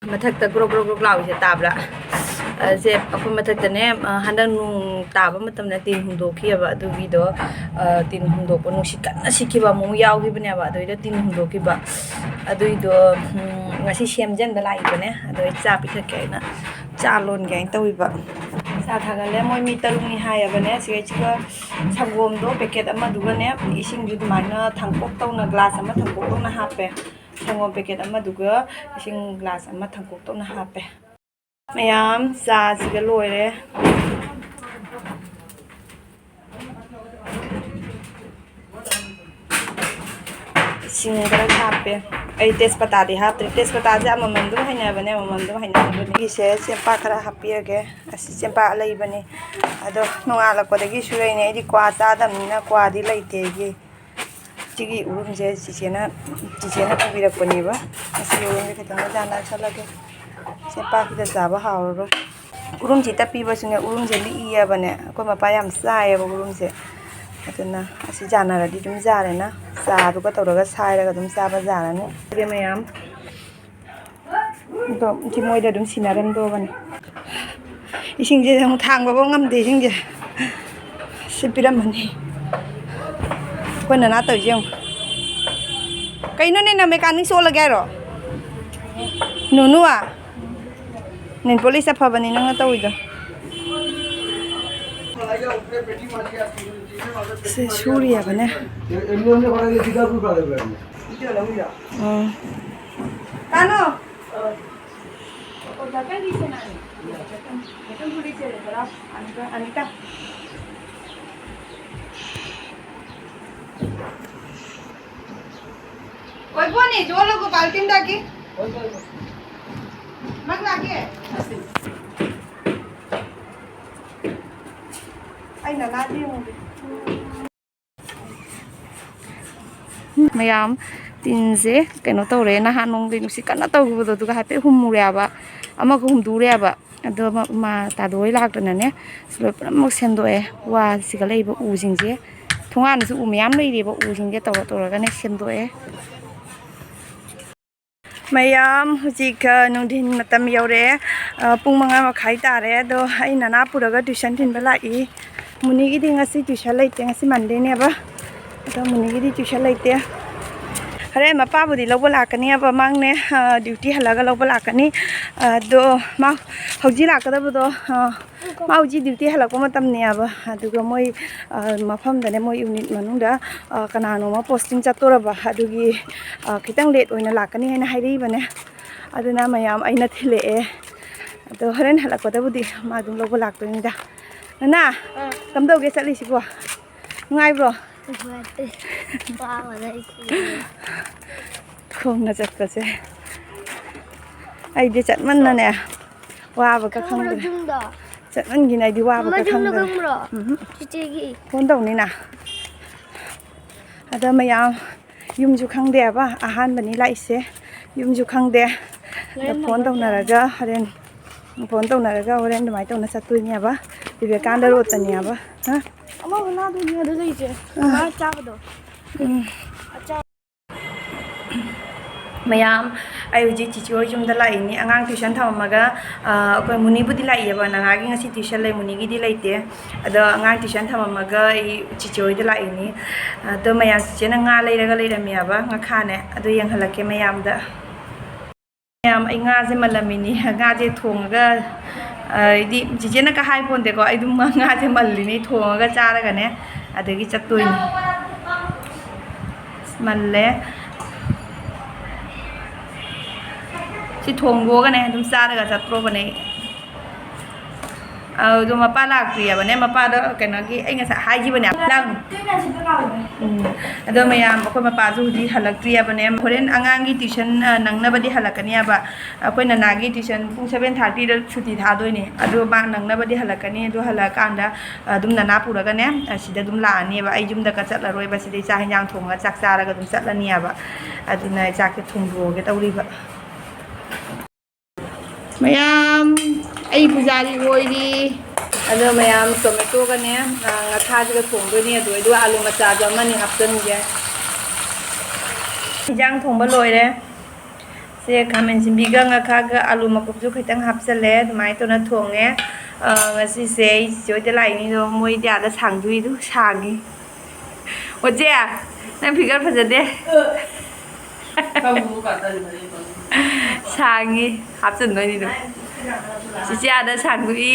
ꯃꯊꯛꯇ ꯒ꯭ꯔꯣꯛ ꯒ꯭ꯔꯣꯛ ꯒ꯭ꯔꯣꯛ ꯂꯥꯎꯏꯁꯦ ꯇꯥꯕ꯭ꯔꯥ ꯁꯦ ꯑꯩꯈꯣꯏ ꯃꯊꯛꯇꯅꯦ ꯍꯟꯗꯛ ꯅꯣꯡ ꯇꯥꯕ ꯃꯇꯝꯗ ꯇꯤꯟ ꯍꯨꯝꯗꯣꯛꯈꯤꯑꯕ ꯑꯗꯨꯒꯤꯗꯣ ꯇꯤꯟ ꯍꯨꯝꯗꯣꯛꯄ ꯅꯨꯡꯁꯤꯠ ꯀꯟꯅ ꯁꯤꯠꯈꯤꯕ ꯑꯃꯨꯛ ꯌꯥꯎꯈꯤꯕꯅꯦꯕ ꯑꯗꯨꯏꯗ ꯇꯤꯟ ꯍꯨꯝꯗꯣꯛꯈꯤꯕ ꯑꯗꯨꯏꯗꯣ ꯉꯁꯤ ꯁꯦꯝꯖꯟꯕ ꯂꯥꯛꯏꯕꯅꯦ ꯑꯗꯣ ꯆꯥ ꯄꯤꯊꯛꯀꯦ ꯑꯩꯅ ꯆꯥ ꯂꯣꯟꯒꯦ ꯍꯥꯏꯅ ꯇꯧꯏꯕ ꯆꯥ ꯊꯥꯒꯠꯂꯦ ꯃꯣꯏ ꯃꯤ 3ꯅꯤ ꯍꯥꯏꯌꯦꯕꯅꯦ ꯁꯤꯒ ꯁꯪꯒꯣꯝꯗꯣ ꯄꯦꯀꯦꯠ ꯑꯃꯗꯨꯒꯅꯦ ꯏꯁꯤꯡꯁꯨ ꯑꯗꯨꯃꯥꯏꯅ ꯊꯥꯡꯄꯣꯛ ꯇꯧꯅ ꯒ꯭ꯂꯥꯁ ꯑꯃ ꯊꯥꯡꯄꯣꯛ ꯇꯧꯅ ꯍꯥꯞꯄꯦ ꯁꯪꯒꯣꯝ ꯄꯦꯀꯦꯠ ꯑꯃꯗꯨꯒ ꯏꯁꯤꯡ ꯒ꯭ꯂꯥꯁ ꯑꯃ ꯊꯥꯡꯄꯣꯛ ꯇꯧꯅ ꯍꯥꯞꯄꯦ ꯃꯌꯥꯝ ꯆꯥꯁꯤꯒ ꯂꯣꯏꯔꯦ ꯏꯁꯤꯡ ꯈꯔ ꯍꯥꯞꯄꯦ ꯑꯩ ꯇꯦꯖꯄꯇꯥꯗꯤ ꯍꯥꯞꯇ꯭ꯔꯦ ꯇꯦꯖꯄꯇꯥꯁꯦ ꯑꯃꯃꯝꯗꯨꯝ ꯍꯩꯅꯕꯅꯦ ꯑꯃꯃꯝꯗꯨꯝ ꯍꯩꯅꯕꯅꯦ ꯒꯤꯁꯦ ꯆꯦꯡꯄꯥꯛ ꯈꯔ ꯍꯥꯞꯄꯤꯔꯒꯦ ꯑꯁꯤ ꯆꯦꯡꯄꯥꯛ ꯂꯩꯕꯅꯤ ꯑꯗꯣ ꯅꯣꯡꯉꯥꯜꯂꯛꯄꯗꯒꯤꯁꯨ ꯂꯩꯅꯦ ꯑꯩꯗꯤ ꯀ꯭ꯋꯥ ꯆꯥꯗꯕꯅꯤꯅ ꯀ꯭ꯋꯥꯗꯤ ꯂꯩꯇꯦ ꯑꯩꯒꯤ ꯁꯤꯒꯤ ꯎꯔꯨꯝꯁꯦ ꯆꯤꯆꯦꯅ ꯄꯨꯕꯤꯔꯛꯄꯅꯦꯕ ꯑꯁꯤ ꯎꯔꯨꯝꯁꯦ ꯈꯤꯇꯪ ꯌꯥꯟꯅꯁꯜꯂꯒꯦ ꯆꯦꯡꯄꯥꯛꯁꯤꯗ ꯆꯥꯕ ꯍꯥꯎꯔꯔꯣꯏ ꯎꯔꯨꯝꯁꯤ ꯇꯞꯄꯤꯕꯁꯨꯅꯦ ꯎꯔꯨꯝꯁꯦ ꯂꯤꯛꯏꯌꯦꯕꯅꯦ ꯑꯩꯈꯣꯏ ꯃꯄꯥ ꯌꯥꯝ ꯆꯥꯏꯌꯦꯕ ꯎꯔꯨꯝꯁꯦ ꯑꯗꯨꯅ ꯑꯁꯤ ꯌꯥꯅꯔꯗꯤ ꯑꯗꯨꯝ ꯌꯥꯔꯦꯅ ꯆꯥꯗꯨꯒ ꯇꯧꯔꯒ ꯁꯥꯏꯔꯒ ꯑꯗꯨꯝ ꯆꯥꯕ ꯌꯥꯔꯅꯤ ꯃꯌꯥꯝ ꯑꯗꯣ ꯁꯤ ꯃꯣꯏꯗ ꯑꯗꯨꯝ ꯁꯤꯟꯅꯔꯝꯗꯧꯕꯅꯤ ꯏꯁꯤꯡꯁꯦ ꯑꯃꯨꯛ ꯊꯥꯡꯕꯐꯥꯎ ꯉꯝꯗꯦ ꯏꯁꯤꯡꯁꯦ ꯁꯤ ꯄꯤꯔꯝꯃꯅꯤ ꯑꯩꯈꯣꯏ ꯅꯅꯥ ꯇꯧꯔꯤꯁꯦ ꯌꯦꯡꯉꯨ ꯀꯩꯅꯣꯅꯦ ꯅꯪ ꯃꯦꯀꯥꯅꯤꯛ ꯁꯣꯜꯂꯒꯦ ꯍꯥꯏꯔꯣ ꯅꯨꯅꯨ ꯅꯦꯜ ꯄꯣꯂꯤꯁ ꯑꯐꯕꯅꯤ ꯅꯪꯅ ꯇꯧꯏꯗꯣ ꯁꯤ ꯁꯨꯔꯤꯌꯥꯕꯅꯦ কানো ওই বনি জল গো বালতিন ডাকি মগ লাগে আইনা লাদি ꯃꯌꯥꯝ ꯇꯤꯟꯁꯦ ꯀꯩꯅꯣ ꯇꯧꯔꯦ ꯅꯍꯥꯟ ꯅꯣꯡꯗꯤ ꯅꯨꯡꯁꯤꯠ ꯀꯟꯅ ꯇꯧꯈꯤꯕꯗꯣ ꯑꯗꯨꯒ ꯍꯥꯏꯐꯦꯠ ꯍꯨꯝꯃꯨꯔꯦꯕ ꯑꯃꯒ ꯍꯨꯝꯗꯨꯔꯦꯕ ꯑꯗꯣ ꯃꯥ ꯇꯥꯗꯣꯏ ꯂꯥꯛꯇꯅꯅꯦ ꯂꯣꯏ ꯄꯨꯝꯅꯃꯛ ꯁꯦꯝꯗꯣꯛꯑꯦ ꯋꯥꯁꯤꯒ ꯂꯩꯕ ꯎꯁꯤꯡꯁꯦ ꯊꯣꯡꯒꯥꯟꯗꯁꯨ ꯎ ꯃꯌꯥꯝ ꯂꯩꯔꯦꯕ ꯎꯁꯤꯡꯁꯦ ꯇꯧꯔꯒꯅꯦ ꯁꯦꯝꯗꯣꯛꯑꯦ ꯃꯌꯥꯝ ꯍꯧꯖꯤꯛ ꯅꯨꯡꯊꯤꯟ ꯃꯇꯝ ꯌꯧꯔꯛꯑꯦ ꯄꯨꯡ 5:30 ꯇꯥꯔꯦ ꯑꯗꯣ ꯑꯩ ꯅꯅꯥ ꯄꯨꯔꯒ ꯇ꯭ꯌꯨꯁꯟ ꯊꯤꯟꯕ ꯂꯥꯛꯏ ꯃꯨꯅꯤꯒꯤꯗꯤ ꯉꯁꯤ ꯇ꯭ꯌꯨꯁꯟ ꯂꯩꯇꯦ ꯉꯁꯤ ꯃꯟꯗꯦꯅꯦꯕ ꯑꯗꯣ ꯃꯨꯅꯤꯒꯤꯗꯤ ꯇ꯭ꯌꯨꯁꯟ ꯂꯩꯇꯦ ꯍꯣꯔꯦꯟ ꯃꯄꯥꯕꯨꯗꯤ ꯂꯧꯕ ꯂꯥꯛꯀꯅꯤꯕ ꯃꯥꯡꯅꯦ ꯗ꯭ꯌꯨꯇꯤ ꯍꯜꯂꯒ ꯂꯧꯕ ꯂꯥꯛꯀꯅꯤ ꯑꯗꯣ ꯃꯥ ꯍꯧꯖꯤꯛ ꯂꯥꯛꯀꯗꯕꯗꯣ ꯃꯥ ꯍꯧꯖꯤꯛ ꯗ꯭ꯌꯨꯇꯤ ꯍꯜꯂꯛꯄ ꯃꯇꯝꯅꯦꯕ ꯑꯗꯨꯒ ꯃꯣꯏ ꯃꯐꯝꯗꯅꯦ ꯃꯣꯏ ꯌꯨꯅꯤꯠ ꯃꯅꯨꯡꯗ ꯀꯅꯥꯅꯣꯃ ꯄꯣꯁꯇꯤꯡ ꯆꯠꯇꯣꯔꯕ ꯑꯗꯨꯒꯤ ꯈꯤꯇꯪ ꯂꯦꯠ ꯑꯣꯏꯅ ꯂꯥꯛꯀꯅꯤ ꯍꯥꯏꯅ ꯍꯥꯏꯔꯛꯏꯕꯅꯦ ꯑꯗꯨꯅ ꯃꯌꯥꯝ ꯑꯩꯅ ꯊꯤꯜꯂꯛꯑꯦ ꯑꯗꯣ ꯍꯣꯔꯦꯟ ꯍꯜꯂꯛꯄꯗꯕꯨꯗꯤ ꯃꯥ ꯑꯗꯨꯝ ꯂꯧꯕ ꯂꯥꯛꯇꯣꯏꯅꯤꯗ ꯅꯅꯥ ꯀꯝꯗꯧꯒꯦ ꯆꯠꯂꯤꯁꯤꯕꯣ ꯅꯨꯡꯉꯥꯏꯕ꯭ꯔꯣ ꯈꯣꯡꯅ ꯆꯠꯄꯁꯦ ꯑꯩꯗꯤ ꯆꯠꯃꯟꯅꯅꯦ ꯋꯥꯕꯒ ꯈꯪꯗ꯭ꯔꯦ ꯆꯠꯃꯟꯒꯤꯅ ꯑꯩꯗꯤ ꯋꯥꯕꯒ ꯈꯪꯗ꯭ꯔꯦ ꯐꯣꯟ ꯇꯧꯅꯤꯅ ꯑꯗ ꯃꯌꯥꯝ ꯌꯨꯝꯁꯨ ꯈꯪꯗꯦꯕ ꯑꯍꯥꯟꯕꯅꯤ ꯂꯥꯛꯏꯁꯦ ꯌꯨꯝꯁꯨ ꯈꯪꯗꯦ ꯐꯣꯟ ꯇꯧꯅꯔꯒ ꯍꯣꯔꯦꯟ ꯑꯗꯨꯃꯥꯏꯅ ꯇꯧꯅ ꯆꯠꯇꯣꯏꯅꯦꯕ ꯕꯤꯕꯦꯀꯥꯟꯗ ꯔꯣꯗꯇꯅꯦꯕ ꯃꯌꯥꯝ ꯑꯩ ꯍꯧꯖꯤꯛ ꯆꯤꯆꯤ ꯍꯣꯏ ꯌꯨꯝꯗ ꯂꯥꯛꯏꯅꯤ ꯑꯉꯥꯡ ꯇ꯭ꯌꯨꯁꯟ ꯊꯝꯃꯝꯃꯒ ꯑꯩꯈꯣꯏ ꯃꯨꯅꯤꯕꯨꯗꯤ ꯂꯥꯛꯏꯑꯕ ꯅꯉꯥꯒꯤ ꯉꯁꯤ ꯇ꯭ꯌꯨꯁꯟ ꯂꯩ ꯃꯨꯅꯤꯒꯤꯗꯤ ꯂꯩꯇꯦ ꯑꯗꯣ ꯑꯉꯥꯡ ꯇ꯭ꯌꯨꯁꯟ ꯊꯝꯃꯝꯃꯒ ꯑꯩ ꯆꯤꯆꯤ ꯍꯣꯏꯗ ꯂꯥꯛꯏꯅꯤ ꯑꯗꯣ ꯃꯌꯥꯝ ꯆꯤꯆꯦꯅ ꯉꯥ ꯂꯩꯔꯒ ꯂꯩꯔꯝꯃꯦꯕ ꯉꯥꯈꯥꯅꯦ ꯑꯗꯨ ꯌꯦꯡꯍꯜꯂꯛꯀꯦ ꯃꯌꯥꯝꯗ ꯃꯌꯥꯝ ꯑꯩ ꯉꯥꯁꯦ ꯃꯜꯂꯝꯃꯤꯅꯤ ꯉꯥꯁꯦ ꯊꯣꯡꯉꯒ ꯍꯥꯏꯗꯤ ꯆꯤꯆꯦꯅꯒ ꯍꯥꯏ ꯄꯣꯟꯗꯦꯀꯣ ꯑꯩ ꯑꯗꯨꯝ ꯉꯥꯁꯦ ꯃꯜꯂꯤꯅꯤ ꯊꯣꯡꯉꯒ ꯆꯥꯔꯒꯅꯦ ꯑꯗꯒꯤ ꯆꯠꯇꯣꯏꯅꯤ ꯃꯜꯂꯦ ꯁꯤ ꯊꯣꯡꯗꯣꯛꯑꯒꯅꯦ ꯑꯗꯨꯝ ꯆꯥꯔꯒ ꯆꯠꯇ꯭ꯔꯣꯕꯅꯦ ꯑꯗꯣ ꯃꯄꯥ ꯂꯥꯛꯇ꯭ꯔꯤꯑꯕꯅꯦ ꯃꯄꯥꯗ ꯀꯩꯅꯣꯒꯤ ꯑꯩ ꯉꯁꯥꯏ ꯍꯥꯏꯈꯤꯕꯅꯦ ꯑꯗꯣ ꯃꯌꯥꯝ ꯑꯩꯈꯣই ꯃꯄꯥꯁꯨ ꯍꯧꯖꯤꯛ ꯍꯜꯂꯛꯇ꯭ꯔꯤꯑꯕꯅꯦ ꯍꯣꯔꯦꯟ ꯑꯉꯥꯡꯒꯤ ꯇ꯭ꯌꯨꯁꯟ ꯅꯪꯅꯕꯗꯤ ꯍꯜꯂꯛꯀꯅꯤꯕ ꯑꯩꯈꯣꯏ ꯅꯅꯥꯒꯤ ꯇ꯭ꯌꯨꯁꯟ ꯄꯨꯡ 7:30ꯗ ꯁꯨꯇꯤ ꯊꯥꯗꯣꯏꯅꯦ ꯑꯗꯣ ꯃꯥ ꯅꯪꯅꯕꯗꯤ ꯍꯜꯂꯛꯀꯅꯤ ꯑꯗꯣ ꯍꯜꯂꯛꯑꯀꯥꯟꯗ ꯑꯗꯨꯝ ꯅꯅꯥ ꯄꯨꯔꯒꯅꯦ ꯁꯤꯗ ꯑꯗꯨꯝ ꯂꯥꯛꯑꯅꯦꯕ ꯑꯩ ꯌꯨꯝꯗꯒ ꯆꯠꯂꯔꯣꯏꯕ ꯁꯤꯗꯩ ꯆꯥꯛ ꯍꯦꯟꯖꯥꯡ ꯊꯣꯡꯉꯒ ꯆꯥꯛ ꯆꯥꯔꯒ ꯑꯗꯨꯝ ꯆꯠꯂꯅꯤꯕ ꯑꯗꯨꯅ ꯆꯥꯛꯁꯦ ꯊꯣꯡꯗꯣꯛꯑꯒꯦ ꯇꯧꯔꯤꯕ ꯃꯌꯥꯝ ꯑꯩ ꯄꯨꯖꯥꯔꯤ ꯑꯣꯏꯔꯤ ꯑꯗꯣ ꯃꯌꯥꯝ ꯇꯣꯃꯦꯇꯣꯒꯅꯦ ꯉꯥꯈꯥꯁꯤꯒ ꯊꯣꯡꯗꯣꯏꯅꯤ ꯑꯗꯨꯒ ꯑꯥꯂꯨ ꯃꯆꯥꯗꯣ ꯑꯃꯅꯤ ꯍꯥꯞꯆꯤꯟꯒꯦ ꯏꯟꯖꯥꯡ ꯊꯣꯡꯕ ꯂꯣꯏꯔꯦ ꯁꯦ ꯁꯦ ꯈꯥꯃꯦꯟ ꯁꯤꯟꯕꯤꯒ ꯉꯥꯈꯥꯒ ꯑꯥꯂꯨ ꯃꯀꯨꯞꯁꯨ ꯈꯤꯇꯪ ꯍꯥꯞꯆꯜꯂꯦ ꯑꯗꯨꯃꯥꯏꯅ ꯇꯧꯅ ꯊꯣꯡꯉꯦ ꯉꯁꯤꯁꯦ ꯑꯩ ꯆꯤꯆꯦ ꯍꯣꯏꯗ ꯂꯥꯛꯏꯅꯤꯗꯣ ꯃꯣꯏꯗꯤ ꯑꯥꯗ ꯁꯥꯡꯗꯣꯏꯗꯨ ꯁꯥꯡꯉꯤ ꯑꯣꯖꯦ ꯅꯪ ꯐꯤꯒꯔ ꯐꯖꯗꯦ ꯁꯥꯡꯉꯤ ꯍꯥꯞꯆꯟꯗꯣꯏꯅꯤ ꯑꯗꯨꯝ ꯆꯤꯆꯦ ꯑꯥꯗ ꯁꯥꯡꯗꯣꯛꯏ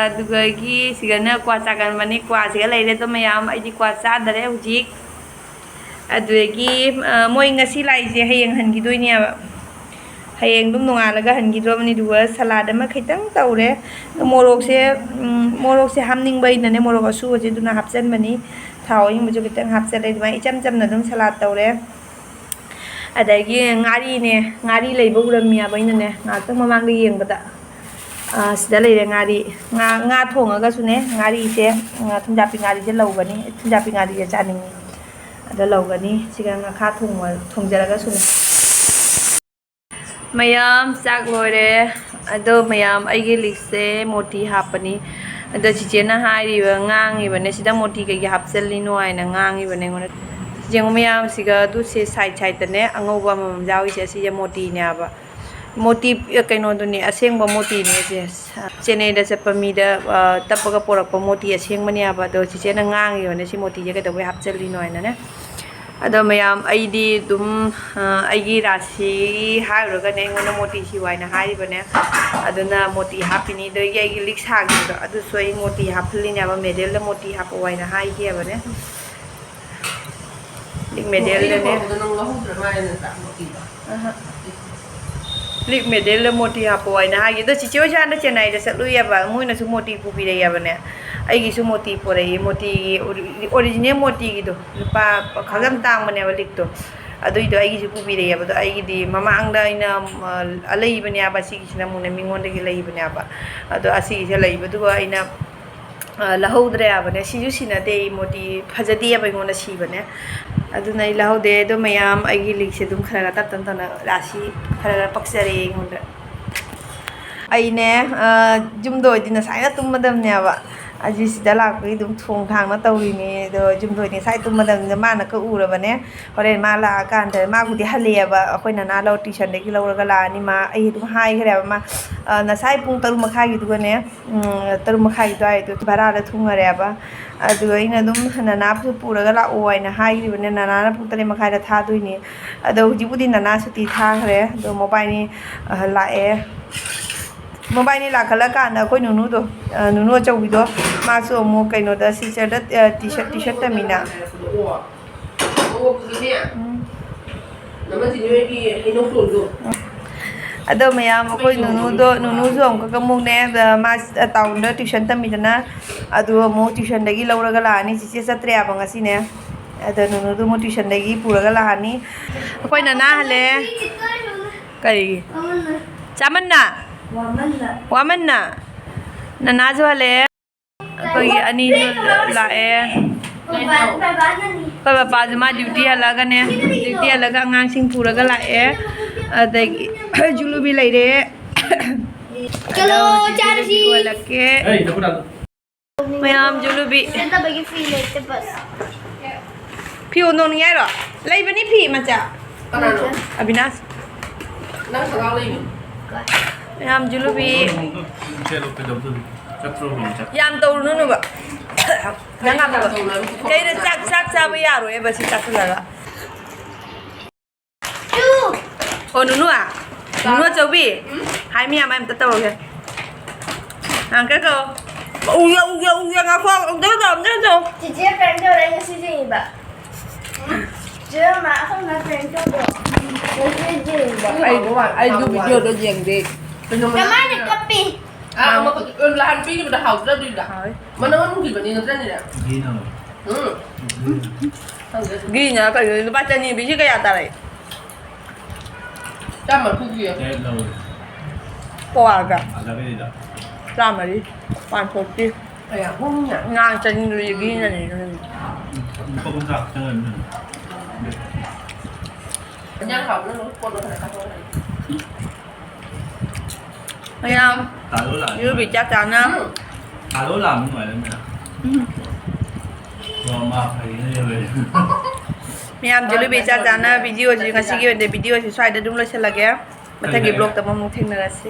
ꯑꯗꯨꯒꯒꯤ ꯁꯤꯒꯅ ꯀ꯭ꯋꯥ ꯆꯥꯒꯟꯕꯅꯤ ꯀ꯭ꯋꯥꯁꯤꯒ ꯂꯩꯔꯦ ꯑꯗꯣ ꯃꯌꯥꯝ ꯑꯩꯗꯤ ꯀ꯭ꯋꯥ ꯆꯥꯗꯔꯦ ꯍꯧꯖꯤꯛ ꯑꯗꯨꯗꯒꯤ ꯃꯣꯏ ꯉꯁꯤ ꯂꯥꯛꯏꯁꯦ ꯍꯌꯦꯡ ꯍꯟꯈꯤꯗꯣꯏꯅꯦꯕ ꯍꯌꯦꯡ ꯑꯗꯨꯝ ꯅꯣꯡꯉꯥꯜꯂꯒ ꯍꯟꯈꯤꯗ꯭ꯔꯕꯅꯤ ꯑꯗꯨꯒ ꯁꯂꯥꯠ ꯑꯃ ꯈꯤꯇꯪ ꯇꯧꯔꯦ ꯃꯣꯔꯣꯛꯁꯦ ꯍꯥꯞꯅꯤꯡꯕꯩꯅꯅꯦ ꯃꯣꯔꯣꯛ ꯑꯁꯨꯕꯁꯦ ꯑꯗꯨꯅ ꯍꯥꯞꯆꯟꯕꯅꯤ ꯊꯥꯎ ꯑꯍꯤꯡꯕꯁꯨ ꯈꯤꯇꯪ ꯍꯥꯞꯆꯜꯂꯦ ꯑꯗꯨꯃꯥꯏꯅ ꯏꯆꯝ ꯆꯝꯅ ꯑꯗꯨꯝ ꯁꯂꯥꯠ ꯇꯧꯔꯦ ꯑꯗꯒꯤ ꯉꯥꯔꯤꯅꯦ ꯉꯥꯔꯤ ꯂꯩꯕ ꯎꯔꯝꯃꯤꯌꯥꯕ ꯑꯩꯅꯅꯦ ꯉꯥꯏꯍꯥꯛꯇꯪ ꯃꯃꯥꯡꯗ ꯌꯦꯡꯕꯗ ꯁꯤꯗ ꯂꯩꯔꯦ ꯉꯥꯔꯤ ꯉꯥ ꯊꯣꯡꯉꯒꯁꯨꯅꯦ ꯉꯥꯔꯤꯁꯦ ꯊꯨꯝꯖꯥꯄꯤ ꯉꯥꯔꯤꯁꯦ ꯂꯧꯒꯅꯤ ꯊꯨꯝꯖꯥꯄꯤ ꯉꯥꯔꯤꯁꯦ ꯆꯥꯅꯤꯡꯉꯤ ꯑꯗ ꯂꯧꯒꯅꯤ ꯁꯤꯒ ꯉꯥꯈꯥ ꯊꯣꯡꯖꯔꯒꯁꯨꯅꯦ ꯃꯌꯥꯝ ꯆꯥꯛ ꯂꯣꯏꯔꯦ ꯑꯗꯣ ꯃꯌꯥꯝ ꯑꯩꯒꯤ ꯂꯤꯛꯁꯦ ꯃꯣꯇꯤ ꯍꯥꯞꯄꯅꯤ ꯑꯗꯣ ꯆꯤꯆꯦꯅ ꯍꯥꯏꯔꯤꯕ ꯉꯥꯡꯉꯤꯕꯅꯦ ꯁꯤꯗ ꯃꯣꯇꯤ ꯀꯩꯀꯩ ꯍꯥꯞꯆꯜꯂꯤꯅꯣ ꯍꯥꯏꯅ ꯉꯥꯡꯉꯤꯕꯅꯦ ꯑꯩꯉꯣꯟꯗ ꯌꯦꯡꯉꯨ ꯃꯌꯥꯝꯁꯤꯒ ꯑꯗꯨꯁꯦ ꯁꯥꯏꯗꯇꯅꯦ ꯑꯉꯧꯕ ꯑꯃꯃꯝ ꯌꯥꯎꯔꯤꯁꯦ ꯁꯤꯁꯦ ꯃꯣꯇꯤꯅꯦꯕ ꯃꯣꯇꯤ ꯀꯩꯅꯣꯗꯨꯅꯦ ꯑꯁꯦꯡꯕ ꯃꯣꯇꯤꯅꯦ ꯁꯦ ꯆꯦꯟꯅꯩꯗ ꯆꯠꯄ ꯃꯤꯗ ꯇꯞꯄꯒ ꯄꯣꯔꯛꯄ ꯃꯣꯇꯤ ꯑꯁꯦꯡꯕꯅꯦꯕ ꯑꯗꯣ ꯆꯤꯆꯦꯅ ꯉꯥꯡꯉꯤꯕꯅꯦ ꯁꯤ ꯃꯣꯇꯤꯁꯦ ꯀꯩꯗꯧꯕꯩ ꯍꯥꯞꯆꯜꯂꯤꯅꯣ ꯍꯥꯏꯅꯅꯦ ꯑꯗꯣ ꯃꯌꯥꯝ ꯑꯩꯗꯤ ꯑꯗꯨꯝ ꯑꯩꯒꯤ ꯔꯥꯁꯤ ꯍꯥꯏꯔꯨꯔꯒꯅꯦ ꯑꯩꯉꯣꯟꯗ ꯃꯣꯇꯤ ꯁꯤꯌꯨ ꯍꯥꯏꯅ ꯍꯥꯏꯔꯤꯕꯅꯦ ꯑꯗꯨꯅ ꯃꯣꯇꯤ ꯍꯥꯞꯄꯤꯅꯤ ꯑꯗꯒꯤ ꯑꯩꯒꯤ ꯂꯤꯛ ꯁꯥꯈꯤꯕꯗꯣ ꯑꯗꯨꯁꯨ ꯑꯩ ꯃꯣꯇꯤ ꯍꯥꯞꯍꯜꯂꯤꯅꯦꯕ ꯃꯦꯗꯦꯜꯗ ꯃꯣꯇꯤ ꯍꯥꯞꯄꯛꯑꯣ ꯍꯥꯏꯅ ꯍꯥꯏꯈꯤꯕꯅꯦ ꯂꯤꯛ ꯃꯦꯗꯦꯜꯗꯅꯦ ꯂꯤꯛ ꯃꯦꯗꯦꯜꯗ ꯃꯣꯇꯤ ꯍꯥꯞꯄꯛꯑꯣ ꯍꯥꯏꯅ ꯍꯥꯏꯈꯤ ꯑꯗꯣ ꯆꯤꯆꯦ ꯍꯣꯏꯁꯨ ꯍꯥꯟꯅ ꯆꯦꯟꯅꯥꯏꯗ ꯆꯠꯂꯨꯏꯑꯕ ꯃꯣꯏꯅꯁꯨ ꯃꯣꯇꯤ ꯄꯨꯕꯤꯔꯛꯑꯕꯅꯦ ꯑꯩꯒꯤꯁꯨ ꯃꯣꯇꯤ ꯄꯣꯔꯛꯏ ꯃꯣꯇꯤꯒꯤ ꯑꯣꯔꯤꯖꯤꯅꯦꯜ ꯃꯣꯇꯤꯒꯤꯗꯣ ꯂꯨꯄꯥ ꯈꯒꯝ ꯇꯥꯡꯕꯅꯦꯕ ꯂꯤꯛꯇꯣ ꯑꯗꯨꯏꯗꯣ ꯑꯩꯒꯤꯁꯨ ꯄꯨꯕꯤꯔꯛꯑꯦꯕ ꯑꯗꯣ ꯑꯩꯒꯤꯗꯤ ꯃꯃꯥꯡꯗ ꯑꯩꯅ ꯂꯩꯕꯅꯦꯕ ꯑꯁꯤꯒꯤꯁꯤꯅ ꯑꯃꯨꯛꯅ ꯃꯤꯉꯣꯟꯗꯒꯤ ꯂꯩꯕꯅꯦꯕ ꯑꯗꯣ ꯑꯁꯤꯒꯤꯁꯦ ꯂꯩꯕꯗꯨꯒ ꯑꯩꯅ ꯂꯧꯍꯧꯗ꯭ꯔꯦ ꯌꯥꯕꯅꯦ ꯁꯤꯁꯨ ꯁꯤꯟꯅꯗꯦ ꯑꯩ ꯃꯣꯇꯤ ꯐꯖꯗꯦꯕ ꯑꯩꯉꯣꯟꯗ ꯁꯤꯕꯅꯦ ꯑꯗꯨꯅ ꯑꯩ ꯂꯧꯍꯧꯗꯦ ꯑꯗꯣ ꯃꯌꯥꯝ ꯑꯩꯒꯤ ꯂꯤꯛꯁꯦ ꯑꯗꯨꯝ ꯈꯔ ꯈꯔ ꯇꯞ ꯇꯞꯅ ꯔꯥꯁꯤ ꯈꯔ ꯄꯛꯆꯔꯦ ꯑꯩꯉꯣꯟꯗ ꯑꯩꯅꯦ ꯌꯨꯝꯗ ꯑꯣꯏꯗꯤ ꯉꯁꯥꯏꯅ ꯇꯨꯝꯃꯗꯕꯅꯦꯕ ꯑꯩꯁꯤ ꯁꯤꯗ ꯂꯥꯛꯄꯒꯤ ꯑꯗꯨꯝ ꯊꯣꯡ ꯊꯥꯡꯅ ꯇꯧꯔꯤꯅꯤ ꯑꯗꯣ ꯌꯨꯝꯗ ꯑꯣꯏꯗꯤ ꯉꯁꯥꯏ ꯇꯨꯝꯃꯗꯕꯅꯤꯅ ꯃꯥꯅ ꯎꯔꯕꯅꯦ ꯍꯣꯔꯦꯟ ꯃꯥ ꯂꯥꯛꯑꯀꯥꯟꯗ ꯃꯥꯕꯨꯗꯤ ꯍꯜꯂꯛꯑꯦꯕ ꯑꯩꯈꯣꯏ ꯅꯅꯥ ꯇ꯭ꯌꯨꯁꯟꯗꯒꯤ ꯂꯧꯔꯒ ꯂꯥꯛꯑꯅꯤ ꯃꯥ ꯑꯩ ꯑꯗꯨꯝ ꯍꯥꯏꯈ꯭ꯔꯦꯕ ꯃꯥ ꯉꯁꯥꯏ ꯄꯨꯡ 3:30ꯒꯤꯗꯨꯒꯅꯦ 3:30 ꯑꯗꯨꯋꯥꯏꯗꯣ ꯚꯔꯥꯗ ꯊꯨꯡꯉꯔꯦꯕ ꯑꯗꯨ ꯑꯩꯅ ꯑꯗꯨꯝ ꯅꯅꯥꯕꯨꯁꯨ ꯄꯨꯔꯒ ꯂꯥꯛꯑꯣ ꯍꯥꯏꯅ ꯍꯥꯏꯈꯤꯕꯅꯦ ꯅꯅꯥꯅ ꯄꯨꯡ 3:30ꯗ ꯊꯥꯗꯣꯏꯅꯤ ꯑꯗꯣ ꯍꯧꯖꯤꯛꯄꯨꯗꯤ ꯅꯅꯥ ꯁꯨꯇꯤ ꯊꯥꯈ꯭ꯔꯦ ꯑꯗꯣ ꯃꯣꯕꯥꯏꯜꯅꯤ ꯂꯥꯛꯑꯦ ꯃꯣꯕꯥꯏꯜꯅꯤ ꯂꯥꯛꯈꯠꯂꯀꯥꯟꯗ ꯑꯩꯈꯣꯏ ꯅꯨꯅꯨꯗꯣ ꯅꯨꯅꯨ ꯑꯆꯧꯕꯤꯗꯣ ꯃꯥꯁꯨ ꯑꯃꯨꯛ ꯀꯩꯅꯣꯗ ꯁꯤꯁꯇꯔꯗ ꯇꯤ-ꯁꯔꯠ ꯇꯝꯃꯤꯅ ꯑꯗꯣ ꯃꯌꯥꯝ ꯑꯩꯈꯣꯏ ꯅꯨꯅꯨꯁꯨ ꯑꯃꯨꯛꯅꯦ ꯃꯥ ꯇꯥꯎꯟꯗ ꯇ꯭ꯌꯨꯁꯟ ꯇꯝꯃꯤꯗꯅ ꯑꯗꯨ ꯑꯃꯨꯛ ꯇ꯭ꯌꯨꯁꯟꯗꯒꯤ ꯂꯧꯔꯒ ꯂꯥꯛꯑꯅꯤ ꯆꯤꯆꯦ ꯆꯠꯇ꯭ꯔꯦ ꯌꯥꯕ ꯉꯁꯤꯅꯦ ꯑꯗ ꯅꯨꯅꯨꯗꯨ ꯑꯃꯨꯛ ꯇ꯭ꯌꯨꯁꯟꯗꯒꯤ ꯄꯨꯔꯒ ꯂꯥꯛꯑꯅꯤ ꯑꯩꯈꯣꯏ ꯅꯅꯥ ꯍꯜꯂꯦ ꯀꯔꯤꯒꯤ ꯆꯥꯃꯟꯅ ꯋꯥꯃꯟꯅ ꯅꯅꯥꯁꯨ ꯍꯜꯂꯛꯑꯦ ꯑꯩꯈꯣꯏꯒꯤ ꯑꯅꯤꯁꯨ ꯂꯥꯛꯑꯦ ꯑꯩꯈꯣꯏ ꯕꯄꯥꯁꯨ ꯃꯥ ꯗ꯭ꯌꯨꯇꯤ ꯍꯜꯂꯛꯑꯒꯅꯦ ꯗ꯭ꯌꯨꯇꯤ ꯍꯜꯂꯒ ꯑꯉꯥꯡꯁꯤꯡ ꯄꯨꯔꯒ ꯂꯥꯛꯑꯦ ꯑꯗꯒꯤ ꯖꯨꯂꯨꯕꯤ ꯂꯩꯔꯦ ꯍꯜꯂꯛꯀꯦ ꯃꯌꯥꯝ ꯖꯨꯂꯨꯕꯤ ꯐꯤ ꯍꯣꯡꯗꯣꯛꯅꯤꯡꯉꯥꯏ ꯍꯥꯏꯔꯣ ꯂꯩꯕꯅꯤ ꯐꯤ ꯃꯆꯥ ꯑꯕꯤꯅꯥꯁ ꯃꯌꯥꯝ ꯖꯨꯂꯨꯕꯤ ꯌꯥꯝ ꯇꯧꯔꯨꯅꯨꯕ ꯅꯪ ꯍꯥꯞꯄꯕ ꯀꯩꯅꯣ ꯆꯥꯛ ꯆꯥꯕ ꯌꯥꯔꯣꯏꯕ ꯁꯤ ꯆꯥꯁꯤꯜꯂꯒ ꯑꯣ ꯅꯨꯅꯨ ꯑꯆꯧꯕꯤ ꯍꯥꯏ ꯃꯌꯥꯝ ꯑꯝꯇ ꯇꯧꯔꯒꯦ ꯀꯩꯀꯣ ꯎꯌꯥ ꯉꯥꯈꯣ ꯑꯝꯇ ꯇꯧ ꯆꯤꯆꯦ ꯄ꯭ꯔꯦꯡ ꯇꯧꯔꯦ ꯉꯁꯤ ꯌꯦꯡꯕ ꯆꯦꯃ ꯑꯈꯪꯅ ꯄ꯭ꯔꯦꯡ ꯇꯧꯗꯣ ꯉꯁꯤ ꯌꯦꯡꯕ ꯑꯩꯁꯨ ꯚꯤꯗꯤꯑꯣꯗꯣ ꯌꯦꯡꯗꯦ ꯀꯃꯥꯏꯅ ꯀꯞꯄꯤ ꯂꯍꯥꯟ ꯄꯤꯈꯤꯕꯗ ꯍꯥꯎꯗ꯭ꯔꯗꯣꯏꯗ ꯃꯅꯝ ꯅꯨꯡꯈꯤꯕꯅꯤ ꯅꯠꯇ꯭ꯔꯅꯤꯅ ꯒꯤꯅ ꯀꯩꯅꯣ ꯂꯨꯄꯥ 200 ꯕꯤꯁꯤ ꯀꯌꯥ ꯇꯥꯔꯛꯏ ꯆꯥꯝꯃ ꯄꯨꯈꯤꯌꯦ ꯄꯋꯥꯒ 140 140 ꯉꯥꯡ 200 ꯒꯤꯅꯅꯦ ꯏꯟꯖꯥꯡ ꯍꯥꯎꯕꯅ ꯄꯣꯠꯇꯣ ꯈꯔ ꯀꯥꯊꯣꯛꯑ ꯃꯌꯥꯝ ꯖꯨꯂꯨꯕꯤ ꯆꯥꯛ ꯆꯥꯅ ꯃꯌꯥꯝ ꯖꯨꯂꯨꯕꯤ ꯆꯥꯛ ꯆꯥꯅ ꯚꯤꯗꯤꯑꯣꯁꯤ ꯉꯁꯤꯒꯤ ꯑꯣꯏꯅ ꯚꯤꯗꯤꯑꯣꯁꯤ ꯁ꯭ꯋꯥꯏꯗ ꯑꯗꯨꯝ ꯂꯣꯏꯁꯤꯜꯂꯒꯦ ꯃꯊꯪꯒꯤ ꯕ꯭ꯂꯣꯛꯇ ꯑꯃꯨꯛ ꯊꯦꯡꯅꯔꯁꯤ